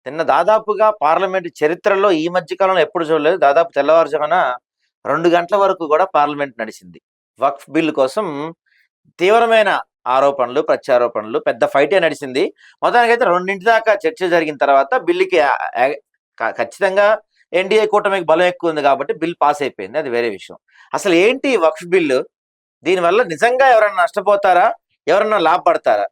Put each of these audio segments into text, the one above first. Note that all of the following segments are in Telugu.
నిన్న దాదాపుగా పార్లమెంట్ చరిత్రలో ఈ మధ్య కాలంలో ఎప్పుడు చూడలేదు. దాదాపు తెల్లవారుజామున 2 గంటల వరకు కూడా పార్లమెంట్ నడిచింది. వక్ఫ్ బిల్ కోసం తీవ్రమైన ఆరోపణలు, ప్రత్యారోపణలు, పెద్ద ఫైటే నడిచింది. మొత్తానికైతే 2 దాకా చర్చ జరిగిన తర్వాత బిల్లుకి ఖచ్చితంగా ఎన్డీఏ కూటమికి బలం ఎక్కువ ఉంది కాబట్టి బిల్ పాస్ అయిపోయింది. అది వేరే విషయం. అసలు ఏంటి ఈ వక్ఫ్ బిల్లు? దీనివల్ల నిజంగా ఎవరైనా నష్టపోతారా? ఎవరన్నా లాభపడతారా?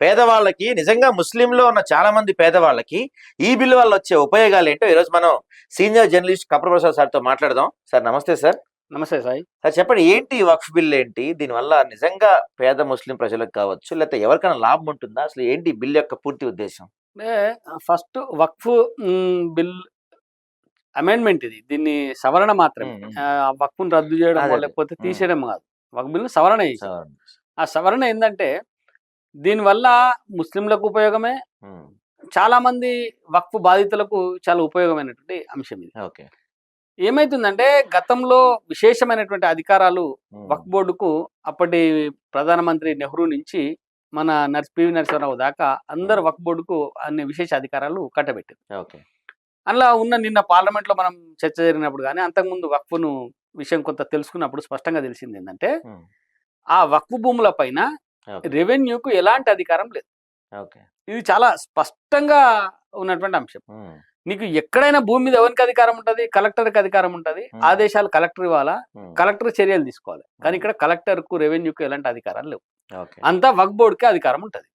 పేదవాళ్ళకి, నిజంగా ముస్లింలో ఉన్న చాలా మంది పేదవాళ్ళకి ఈ బిల్లు వల్ల వచ్చే ఉపయోగాలు ఏంటో ఈరోజు మనం సీనియర్ జర్నలిస్ట్ కప్ర ప్రసాద్ సార్తో మాట్లాడదాం. సార్ నమస్తే సార్. నమస్తే సాయి. సార్ చెప్పండి, ఏంటి ఈ వక్ఫ్ బిల్ ఏంటి? దీనివల్ల నిజంగా పేద ముస్లిం ప్రజలకు కావచ్చు, లేకపోతే ఎవరికైనా లాభం ఉంటుందా? అసలు ఏంటి ఈ బిల్ యొక్క పూర్తి ఉద్దేశం? అంటే ఫస్ట్ వక్ఫ్ బిల్ అమెండ్మెంట్ ఇది. దీన్ని సవరణ మాత్రమే. వక్ఫ్ను రద్దు చేయడం అదే. లేకపోతే తీసేయడం కాదు. వక్ఫ్ బిల్ సవరణ చేశారు. సార్. ఆ సవరణ ఏంటంటే దీనివల్ల ముస్లింలకు ఉపయోగమే, చాలా మంది వక్ఫ్ బాధితులకు చాలా ఉపయోగమైనటువంటి అంశం ఇది. ఓకే. ఏమైతుందంటే గతంలో విశేషమైనటువంటి అధికారాలు వక్ఫ్ బోర్డుకు అప్పటి ప్రధానమంత్రి నెహ్రూ నుంచి మన పివి నరసింహారావు దాకా అందరు వక్ఫ్ బోర్డుకు అన్ని విశేష అధికారాలు కట్టబెట్టారు. ఓకే. అందులో ఉన్న నిన్న పార్లమెంట్లో మనం చర్చ జరిగినప్పుడు కానీ అంతకుముందు వక్ఫ్ను విషయం కొంత తెలుసుకున్నప్పుడు స్పష్టంగా తెలిసింది ఏంటంటే ఆ వక్ఫ్ భూముల పైన రెవెన్యూకు ఎలాంటి అధికారం లేదు. ఓకే. ఇది చాలా స్పష్టంగా ఉన్నటువంటి అంశం. నీకు ఎక్కడైనా భూమి మీద ఎవరికి అధికారం ఉంటుంది? కలెక్టర్కి అధికారం ఉంటుంది. ఆదేశాలు కలెక్టర్ ఇవ్వాలా, కలెక్టర్ చర్యలు తీసుకోవాలి. కానీ ఇక్కడ కలెక్టర్కు రెవెన్యూకు ఎలాంటి అధికారాలు లేవు. అంతా వక్ఫ్ బోర్డుకే అధికారం ఉంటుంది.